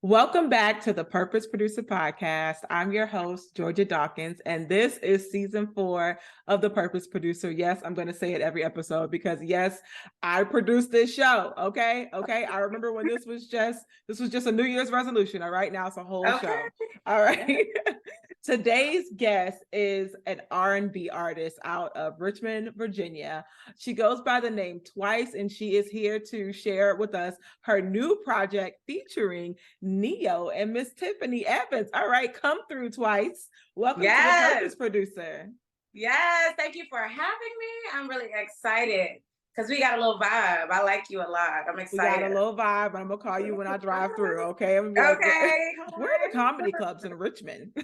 Welcome back to the Purpose Producer Podcast. I'm your host, Georgia Dawkins, and this is season 4 of the Purpose Producer. Yes, I'm going to say it every episode because yes, I produced this show. Okay. I remember when this was just a New Year's resolution. All right. Now it's a whole show. All right. Today's guest is an R&B artist out of Richmond, Virginia. She goes by the name 2wicee, and she is here to share with us her new project featuring Ne-Yo and Miss Tiffany Evans. All right, come through 2wicee. Welcome to the Purpose Producer. Yes, thank you for having me. I'm really excited because we got a little vibe. I like you a lot. I'm excited. We got a little vibe. I'm gonna call you when I drive through. Okay. I'm gonna be okay. Like, where are the comedy clubs in Richmond?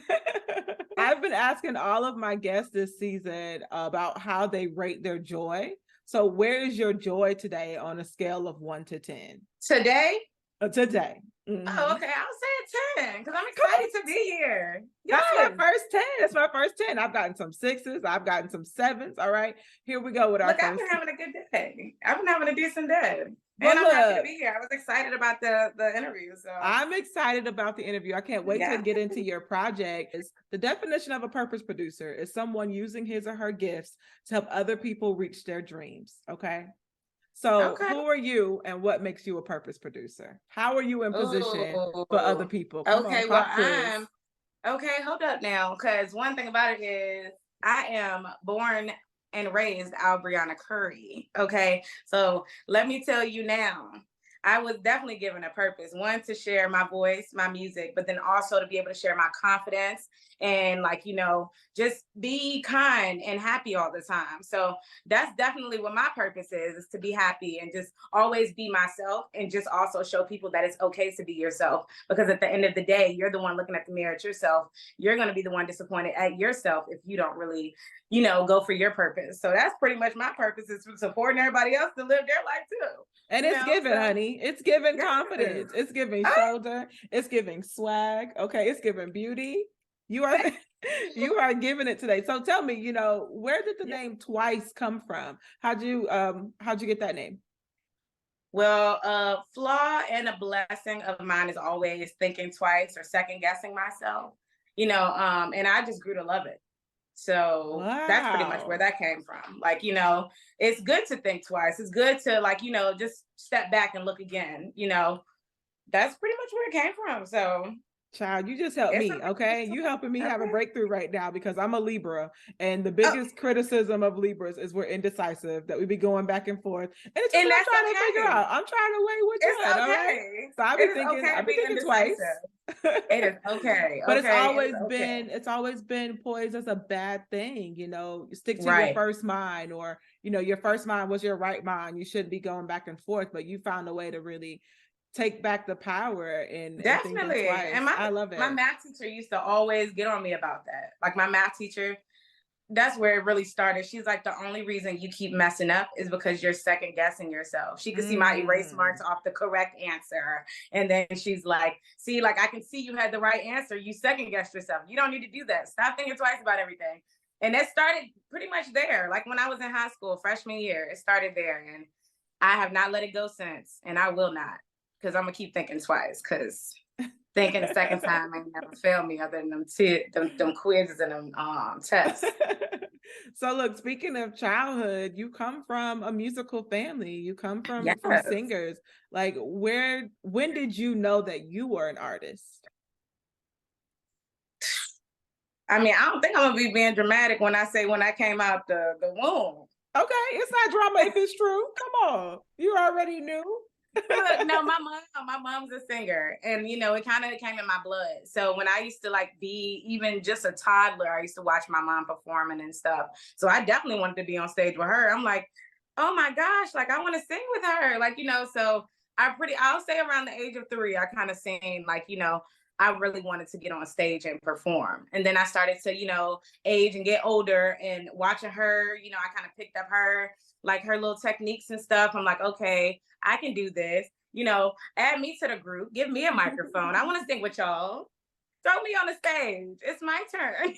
I've been asking all of my guests this season about how they rate their joy. So, where is your joy today on a scale of 1 to 10? Today? Today. Mm-hmm. Oh, okay. I'll say a 10 because I'm excited to be here. Yes. That's my first 10. That's my first 10. I've gotten some 6s. I've gotten some 7s. All right. Here we go with our first. I've been having a good day. I've been having a decent day. And I'm happy to be here. I was excited about the interview. So I'm excited about the interview. I can't wait to get into your project. The definition of a purpose producer is someone using his or her gifts to help other people reach their dreams. Okay. So who are you and what makes you a purpose producer? How are you in position for other people? Hold up now. Because one thing about it is I am born and raised Albriana Curry. Okay. So let me tell you now, I was definitely given a purpose. One, to share my voice, my music, but then also to be able to share my confidence and just be kind and happy all the time. So that's definitely what my purpose is to be happy and just always be myself and just also show people that it's okay to be yourself. Because at the end of the day, you're the one looking at the mirror at yourself. You're going to be the one disappointed at yourself if you don't really, go for your purpose. So that's pretty much my purpose, is supporting everybody else to live their life too. And it's giving, honey. It's giving confidence. It's giving shoulder. It's giving swag. Okay. It's giving beauty. You are giving it today. So tell me, where did the name 2wicee come from? How'd you get that name? Well, a flaw and a blessing of mine is always thinking twice or second guessing myself, and I just grew to love it. So That's pretty much where that came from. It's good to think twice. It's good to just step back and look again, that's pretty much where it came from. So child, you just helped me, okay? You helping me have a breakthrough right now because I'm a Libra, and the biggest criticism of Libras is we're indecisive, that we be going back and forth, and it's just what I'm trying to figure out. I'm trying to weigh which one, all right? So I've been thinking twice. It is okay, but it's always been poised as a bad thing. Stick to your first mind, or your first mind was your right mind. You shouldn't be going back and forth, but you found a way to really take back the power and definitely. And I love it. My math teacher used to always get on me about that. Like my math teacher, that's where it really started. She's like, the only reason you keep messing up is because you're second guessing yourself. She could see my erase marks off the correct answer. And then she's like, see, I can see you had the right answer. You second guessed yourself. You don't need to do that. Stop thinking twice about everything. And it started pretty much there. Like when I was in high school, freshman year, it started there. And I have not let it go since. And I will not. Because I'm gonna keep thinking twice. Because thinking the second time ain't never failed me, other than them quizzes and them tests. So look, speaking of childhood, you come from a musical family. You come from singers. When did you know that you were an artist? I mean, I don't think I'm gonna be being dramatic when I say when I came out the womb. Okay, it's not drama if it's true. Come on, you already knew. No, my mom's a singer, and it kind of came in my blood. So when I used to be even just a toddler, I used to watch my mom performing and stuff. So I definitely wanted to be on stage with her. I'm like, oh my gosh, I want to sing with her, So I'll say around the age of 3, I kind of sing I really wanted to get on stage and perform. And then I started to, age and get older, and watching her, I kind of picked up her little techniques and stuff. I'm like, okay, I can do this. Add me to the group. Give me a microphone. I want to sing with y'all. Throw me on the stage. It's my turn.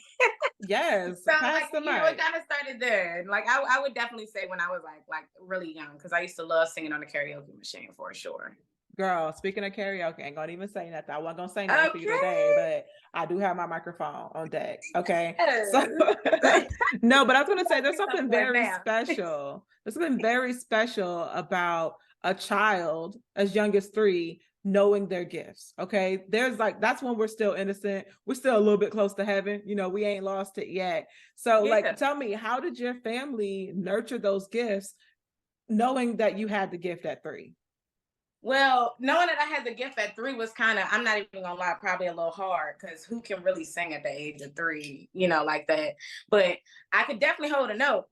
Yes. So it kind of started there. I would definitely say when I was really young, because I used to love singing on the karaoke machine for sure. Girl, speaking of karaoke, ain't gonna even say nothing. I wasn't gonna say nothing for you today, Okay. but I do have my microphone on deck. Okay. So Yes. no, but I was gonna say there's something Like very now. special. There's something very special about a child as young as 3 knowing their gifts. Okay. There's like that's when we're still innocent. We're still a little bit close to heaven. You know, we ain't lost it yet. So, Yeah. like, tell me, how did your family nurture those gifts, knowing that you had the gift at 3? Well, knowing that I had the gift at 3 was kind of, I'm not even gonna lie, probably a little hard because who can really sing at the age of 3, like that. But I could definitely hold a note.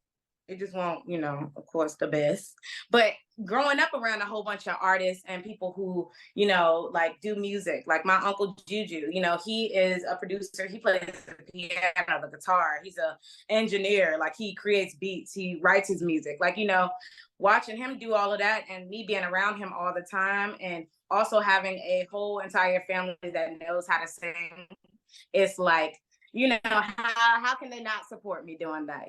It just won't, of course, the best. But growing up around a whole bunch of artists and people who, like do music, like my uncle Juju, he is a producer. He plays the piano, the guitar. He's a engineer. Like he creates beats. He writes his music. Like, watching him do all of that and me being around him all the time and also having a whole entire family that knows how to sing, it's like, how can they not support me doing that?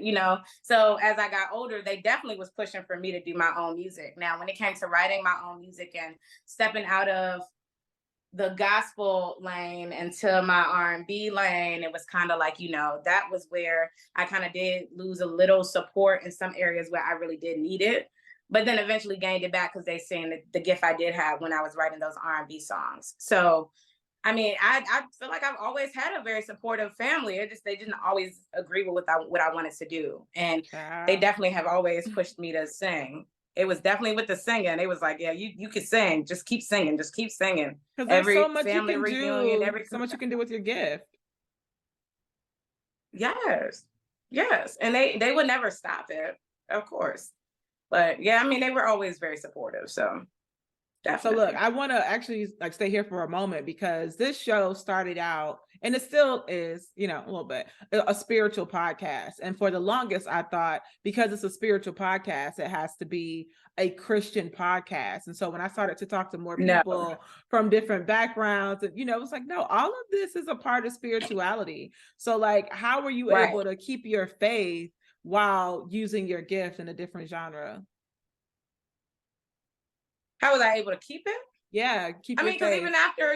So as I got older, they definitely was pushing for me to do my own music. Now when it came to writing my own music and stepping out of the gospel lane into my R&B lane, it was kind of like, that was where I kind of did lose a little support in some areas where I really did need it, but then eventually gained it back because they seen the gift I did have when I was writing those R&B songs. So I mean, I feel like I've always had a very supportive family. They didn't always agree with what I wanted to do, and they definitely have always pushed me to sing. It was definitely with the singing. It was like, yeah, you can sing. Just keep singing. Just keep singing. Because there's so Every much you family can reunion, do, every so much you can do with your gift. yes, yes, and they would never stop it, of course. But yeah, I mean, they were always very supportive. So So look, definitely. I want to actually like stay here for a moment because this show started out, and it still is, a little bit a spiritual podcast. And for the longest, I thought because it's a spiritual podcast, it has to be a Christian podcast. And so when I started to talk to more No, people from different backgrounds, and it was like, no, all of this is a part of spirituality. So like, how were you right. able to keep your faith while using your gift in a different genre? How was I able to keep it? Yeah, keep I your mean, because faith. even after,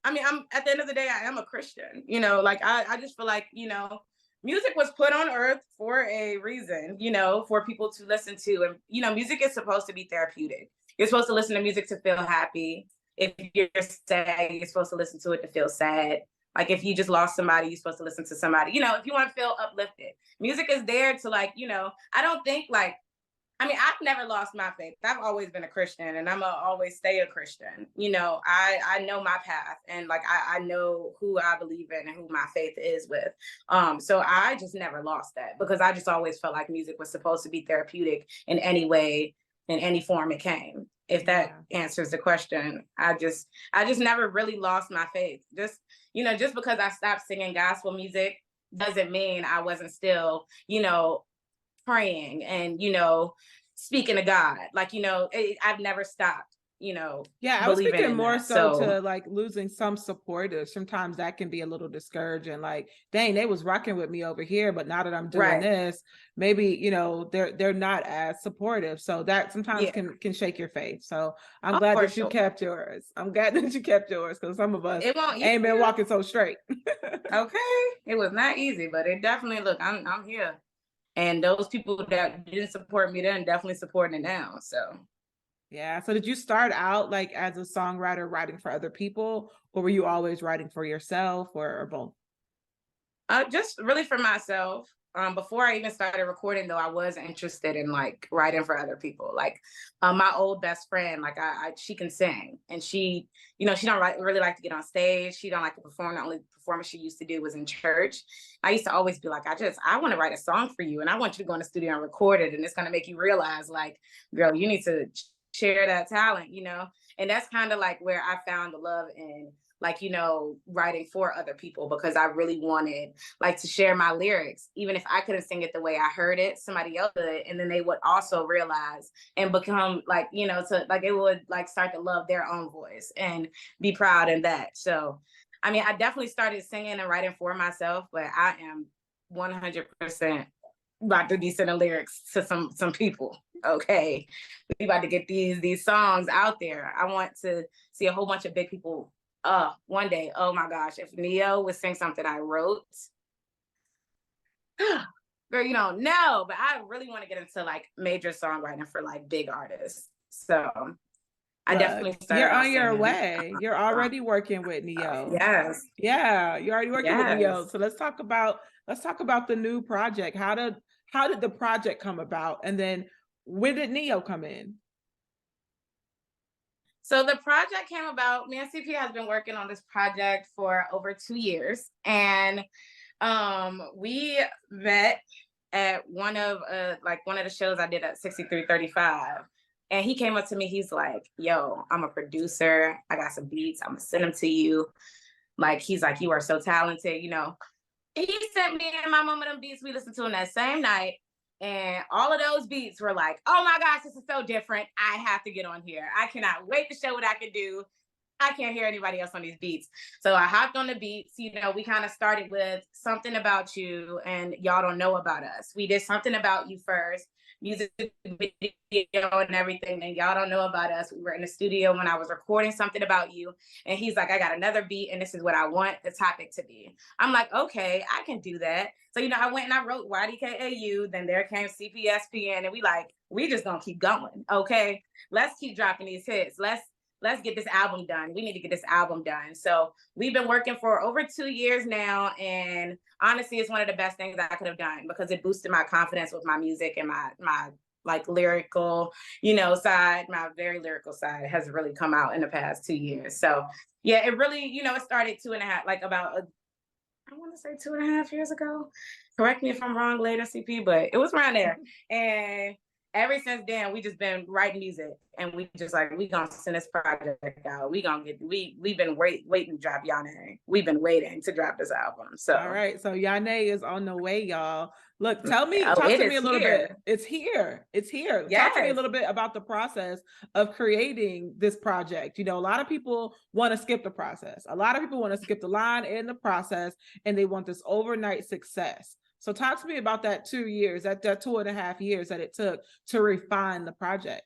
I mean, I'm at the end of the day, I am a Christian, like I just feel like, music was put on earth for a reason, for people to listen to. And, music is supposed to be therapeutic. You're supposed to listen to music to feel happy. If you're sad, you're supposed to listen to it to feel sad. Like if you just lost somebody, you're supposed to listen to somebody, if you want to feel uplifted. Music is there to like, I don't think like, I mean, I've never lost my faith. I've always been a Christian and I'm gonna always stay a Christian. I know my path and like I know who I believe in and who my faith is with. So I just never lost that because I just always felt like music was supposed to be therapeutic in any way, in any form it came. If that answers the question, I just never really lost my faith. Just because I stopped singing gospel music doesn't mean I wasn't still, praying and speaking to God. Like I've never stopped. Yeah, I was Believing thinking in more that. so So to like losing some supporters. Sometimes that can be a little discouraging. Like, dang, they was rocking with me over here, but now that I'm doing right, this, maybe they're not as supportive. So that sometimes yeah, can shake your faith. So I'm oh, glad for that you sure. kept yours. I'm glad that you kept yours because some of us It won't ain't been easy. walking so straight. Okay, it was not easy, but it definitely look. I'm here, and those people that didn't support me then definitely supporting it now. So Yeah. So did you start out like as a songwriter writing for other people, or were you always writing for yourself or both? just really for myself. Before I even started recording, though, I was interested in like writing for other people. Like, my old best friend, like she can sing, and she don't really like to get on stage. She don't like to perform. The only performance she used to do was in church. I used to always be like, I want to write a song for you, and I want you to go in the studio and record it, and it's gonna make you realize, like, girl, you need to share that talent. And that's kind of like where I found the love in like writing for other people because I really wanted like to share my lyrics even if I couldn't sing it the way I heard it, somebody else could, and then they would also realize and become like to like it would like start to love their own voice and be proud in that. So I mean I definitely started singing and writing for myself, but I am 100% about to be sending lyrics to some people. Okay, we about to get these songs out there. I want to see a whole bunch of big people. One day, oh my gosh, if Ne-Yo would sing something I wrote, girl, you don't know, but I really want to get into like major songwriting for like big artists. So I definitely started you're out on your singing. way. You're already working with Ne-Yo. Yes. Yeah, you're already working with Ne-Yo. Yes. So let's talk about the new project. How did the project come about? And then when did Ne-Yo come in? So the project came about, me and CP has been working on this project for over 2 years. And we met at one of the shows I did at 6335. And he came up to me, he's like, yo, I'm a producer. I got some beats. I'm gonna send them to you. Like, he's like, you are so talented, you know. He sent me and my mom them beats. We listened to them that same night. And all of those beats were like, oh my gosh, this is so different. I have to get on here. I cannot wait to show what I can do. I can't hear anybody else on these beats. So I hopped on the beats. You know, we kind of started with Something About You and Y'all Don't Know About Us. We did Something About You first, music video and everything. And Y'all Don't Know About Us. We were in the studio when I was recording Something About You. And he's like, I got another beat and this is what I want the topic to be. I'm like, okay, I can do that. So, you know, I went and I wrote YDKAU. Then there came CPSPN. And we just gonna keep going. Okay, let's keep dropping these hits. Let's get this album done. We need to get this album done. So we've been working for over 2 years now. And honestly, it's one of the best things I could have done because it boosted my confidence with my music and my like lyrical, you know, side, my very lyrical side has really come out in the past 2 years. So yeah, it really, you know, it started 2.5, like I want to say 2.5 years ago. Correct me if I'm wrong later, CP, but it was around there. And ever since then, we just been writing music, and we just like, we gonna send this project out. We've been waiting to drop Yane. We've been waiting to drop this album. So all right, so Yane is on the way, y'all. Look, talk to me a little bit. It's here. Yes. Talk to me a little bit about the process of creating this project. You know, a lot of people want to skip the process. A lot of people want to skip the line in the process, and they want this overnight success. So talk to me about that 2 years, that 2.5 years that it took to refine the project.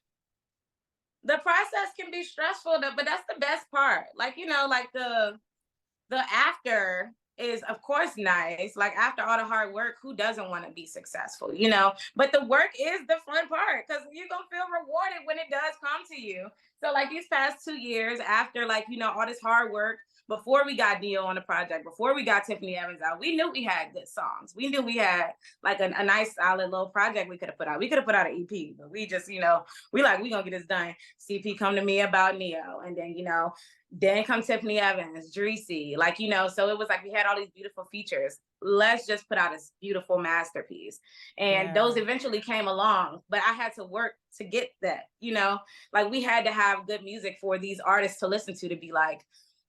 The process can be stressful, but that's the best part. Like, you know, like the after is of course nice. Like after all the hard work, who doesn't want to be successful, you know? But the work is the fun part because you're gonna feel rewarded when it does come to you. So like these past 2 years after, like, you know, all this hard work, before we got Ne-Yo on the project, before we got Tiffany Evans out, we knew we had good songs. We knew we had like a nice solid little project we could have put out. We could have put out an EP, but we just, you know, we gonna get this done. CP come to me about Ne-Yo, and then, you know, then come Tiffany Evans, 2wicee, like, you know, so it was like we had all these beautiful features. Let's just put out this beautiful masterpiece. And those eventually came along, but I had to work to get that, you know, like we had to have good music for these artists to listen to be like,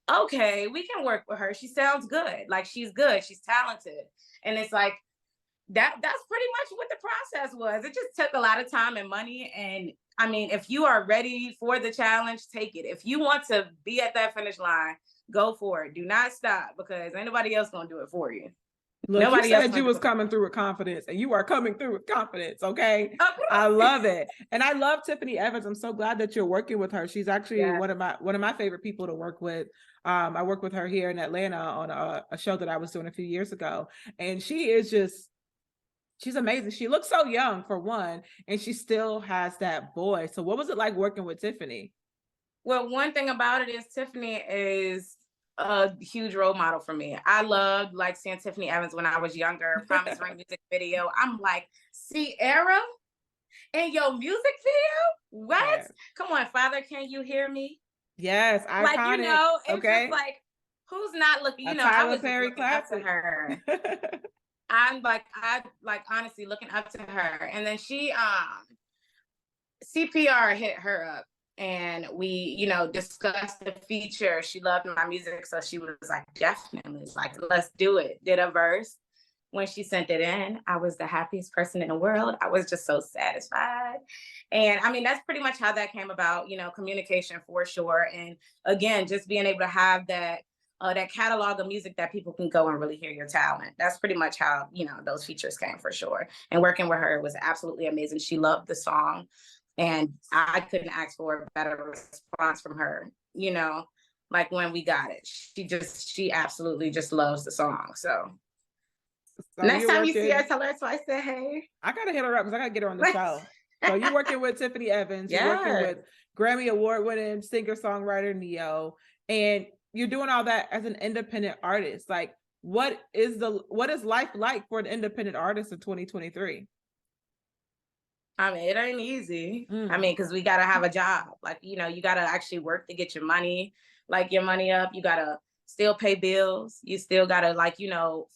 okay, we can work with her. She sounds good. Like she's good. She's talented. And it's like, that's pretty much what the process was. It just took a lot of time and money. And I mean, if you are ready for the challenge, take it. If you want to be at that finish line, go for it. Do not stop because ain't nobody else gonna do it for you. Look, nobody you said you was coming through with confidence, and you are coming through with confidence. Okay, I love it, and I love Tiffany Evans. I'm so glad that you're working with her. She's actually one of my favorite people to work with. I worked with her here in Atlanta on a show that I was doing a few years ago, and she's amazing. She looks so young for one, and she still has that voice. So, what was it like working with Tiffany? Well, one thing about it is Tiffany is a huge role model for me. I loved like seeing Tiffany Evans when I was younger. Promise Ring music video. I'm like, Sierra in your music video? What? Yes. Come on, Father, can you hear me? Yes, iconic. Like, you know, it's just like, who's not looking? You know, I was Perry looking up to her. I honestly looking up to her, and then she CPR hit her up. And we, you know, discussed the feature. She loved my music, so she was like, definitely, like, let's do it. Did a verse. When she sent it in, I was the happiest person in the world. I was just so satisfied. And I mean, that's pretty much how that came about, you know, communication for sure. And again, just being able to have that that catalog of music that people can go and really hear your talent. That's pretty much how, those features came for sure. And working with her was absolutely amazing. She loved the song, and I couldn't ask for a better response from her, like when we got it. She absolutely just loves the song. So next time you see her, tell her twice, say hey. I gotta hit her up because I gotta get her on the show. So you're working with Tiffany Evans, you're working with Grammy Award-winning singer-songwriter Ne-Yo, and you're doing all that as an independent artist. Like, what is life like for an independent artist in 2023? I mean, it ain't easy. I mean, because we gotta have a job. Like, you gotta actually work to get your money, like your money up. You gotta still pay bills. You still gotta, like,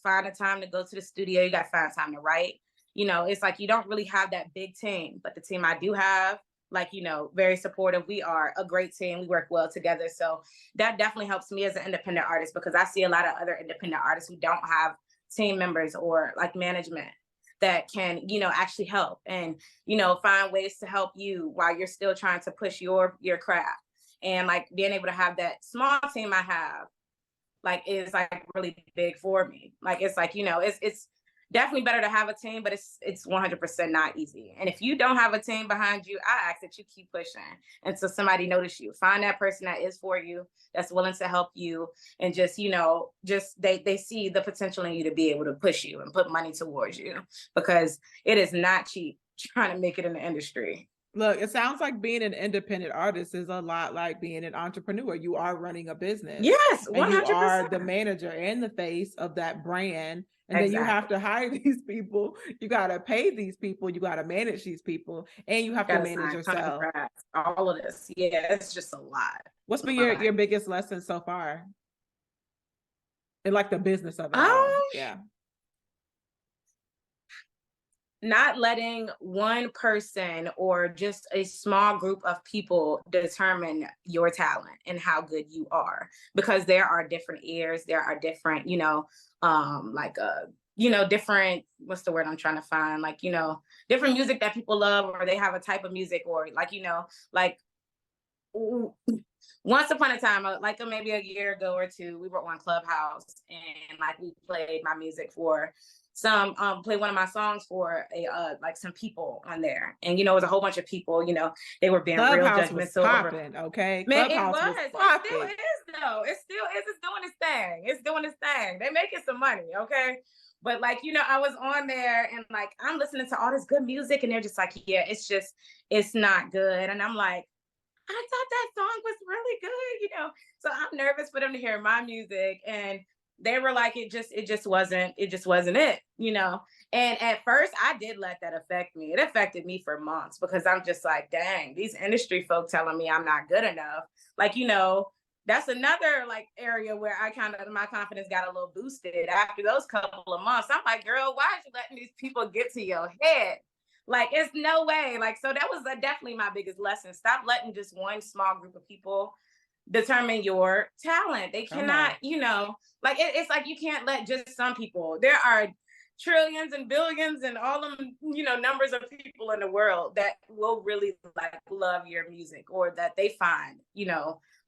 find a time to go to the studio. You gotta find time to write. It's like you don't really have that big team, but the team I do have, like, very supportive. We are a great team. We work well together. So that definitely helps me as an independent artist, because I see a lot of other independent artists who don't have team members or like management that can, actually help and, find ways to help you while you're still trying to push your craft. And like being able to have that small team I have, like, is like really big for me. Like, it's like, it's definitely better to have a team, but it's 100% not easy. And if you don't have a team behind you, I ask that you keep pushing until somebody notice you. Find that person that is for you, that's willing to help you, and just, they see the potential in you to be able to push you and put money towards you, because it is not cheap trying to make it in the industry. Look, it sounds like being an independent artist is a lot like being an entrepreneur. You are running a business. Yes, 100%. And you are the manager and the face of that brand. And then you have to hire these people. You got to pay these people. You got to manage these people. And you have to manage yourself. All of this. Yeah, it's just a lot. What's been your biggest lesson so far? In like the business of it. Yeah. Not letting one person or just a small group of people determine your talent and how good you are, because there are different ears, there are different, different, what's the word I'm trying to find? Like, different music that people love, or they have a type of music, or like, once upon a time, like maybe a year ago or two, we were on Clubhouse, and like we played my music for play one of my songs for like some people on there, and it was a whole bunch of people. They were being real judgmental. Okay, man, Clubhouse it still is though. It still is. It's doing its thing. It's doing its thing. They making some money, okay. But like, I was on there and like I'm listening to all this good music, and they're just like, yeah, it's not good, and I'm like, I thought that song was really good, So I'm nervous for them to hear my music, and they were like, it just wasn't it. And at first I did let that affect me. It affected me for months, because I'm just like, dang, these industry folk telling me I'm not good enough. Like, that's another like area where my confidence got a little boosted after those couple of months. I'm like, girl, why are you letting these people get to your head? Like, it's no way. Like, so that was definitely my biggest lesson. Stop letting just one small group of people determine your talent. They cannot, like it's like you can't let just some people. There are trillions and billions and all them, numbers of people in the world that will really like love your music, or that they find,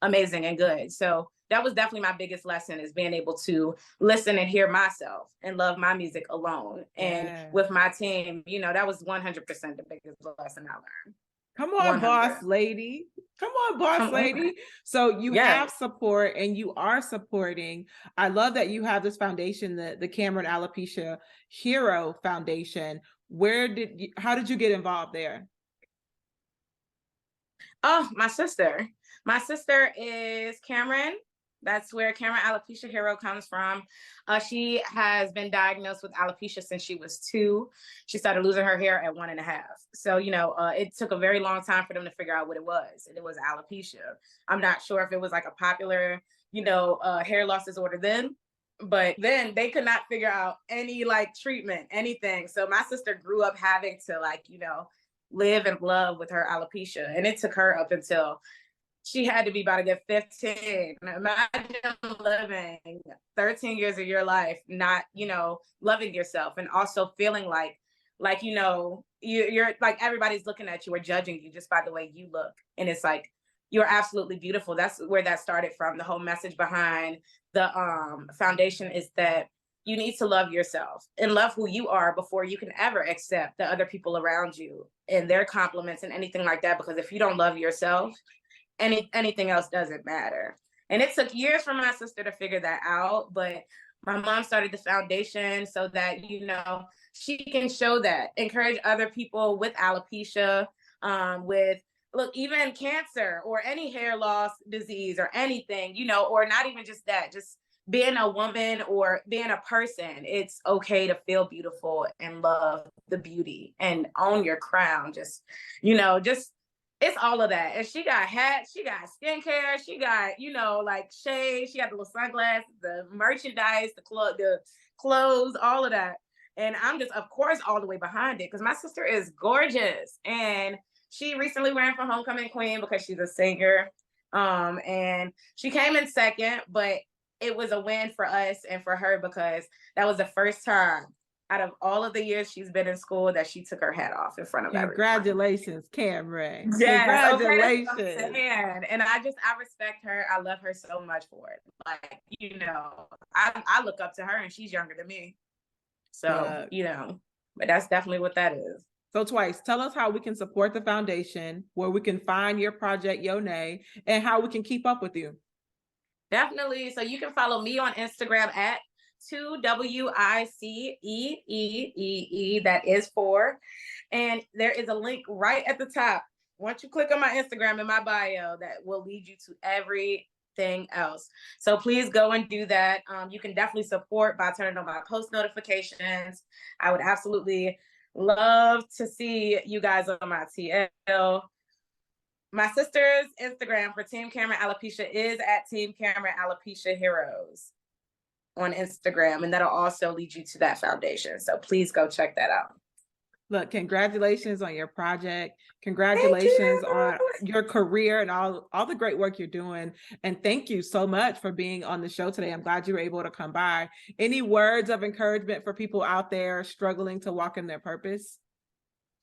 amazing and good. So that was definitely my biggest lesson, is being able to listen and hear myself and love my music alone. And with my team, that was 100% the biggest lesson I learned. Come on, 100. Boss lady. Come on, boss lady. So you have support, and you are supporting. I love that you have this foundation, the Cameron Alopecia Hero Foundation. How did you get involved there? Oh, my sister. My sister is Cameron. That's where Cameron Alopecia Hero comes from. She has been diagnosed with alopecia since she was 2. She started losing her hair at 1.5. So, it took a very long time for them to figure out what it was. And it was alopecia. I'm not sure if it was like a popular, hair loss disorder then. But then they could not figure out any like treatment, anything. So my sister grew up having to like, live and love with her alopecia. And it took her up until she had to be about to get 15. Imagine living 13 years of your life, not, loving yourself, and also feeling like, you're like, everybody's looking at you or judging you just by the way you look. And it's like, you're absolutely beautiful. That's where that started from. The whole message behind the foundation is that you need to love yourself and love who you are before you can ever accept the other people around you and their compliments and anything like that. Because if you don't love yourself, anything else doesn't matter. And it took years for my sister to figure that out, but my mom started the foundation so that, you know, she can show that, encourage other people with alopecia, with, look, even cancer or any hair loss disease or anything, you know, or not even just that, just being a woman or being a person. It's okay to feel beautiful and love the beauty and own your crown. Just, you know, just, it's all of that. And she got hats, she got skincare, she got, you know, like shade, she got the little sunglasses, the merchandise, the clothes, all of that. And I'm just, of course, all the way behind it because my sister is gorgeous. And she recently ran for homecoming queen because she's a singer. And she came in second, but it was a win for us and for her because that was the first time out of all of the years she's been in school that she took her hat off in front of everyone. Congratulations, Cameron. Yes, Congratulations. Okay, and I respect her. I love her so much for it. Like, you know, I look up to her and she's younger than me. So, you know, but that's definitely what that is. So 2wicee, tell us how we can support the foundation, where we can find your project, Yo Ne, and how we can keep up with you. Definitely. So you can follow me on Instagram at 2wicee. That is 4. And there is a link right at the top. Once you click on my Instagram in my bio, that will lead you to everything else. So please go and do that. You can definitely support by turning on my post notifications. I would absolutely love to see you guys on my TL. My sister's Instagram for Team Cameron Alopecia is at Team Cameron Alopecia Heroes on Instagram, and that'll also lead you to that foundation. So please go check that out. Look, congratulations on your project. Congratulations on your career and all the great work you're doing. And thank you so much for being on the show today. I'm glad you were able to come by. Any words of encouragement for people out there struggling to walk in their purpose?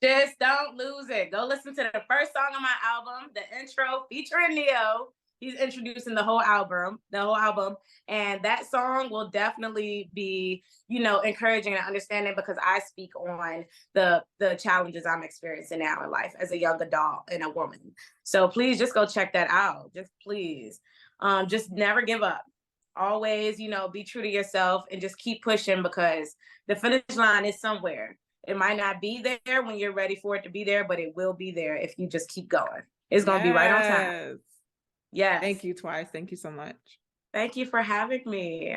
Just don't lose it. Go listen to the first song on my album, the intro featuring Ne-Yo. He's introducing the whole album, and that song will definitely be, you know, encouraging and understanding because I speak on the challenges I'm experiencing now in life as a young adult and a woman. So please just go check that out. Just please, just never give up. Always, you know, be true to yourself and just keep pushing because the finish line is somewhere. It might not be there when you're ready for it to be there, but it will be there if you just keep going. It's going to be right on time. Yes. Thank you, 2wicee. Thank you so much. Thank you for having me.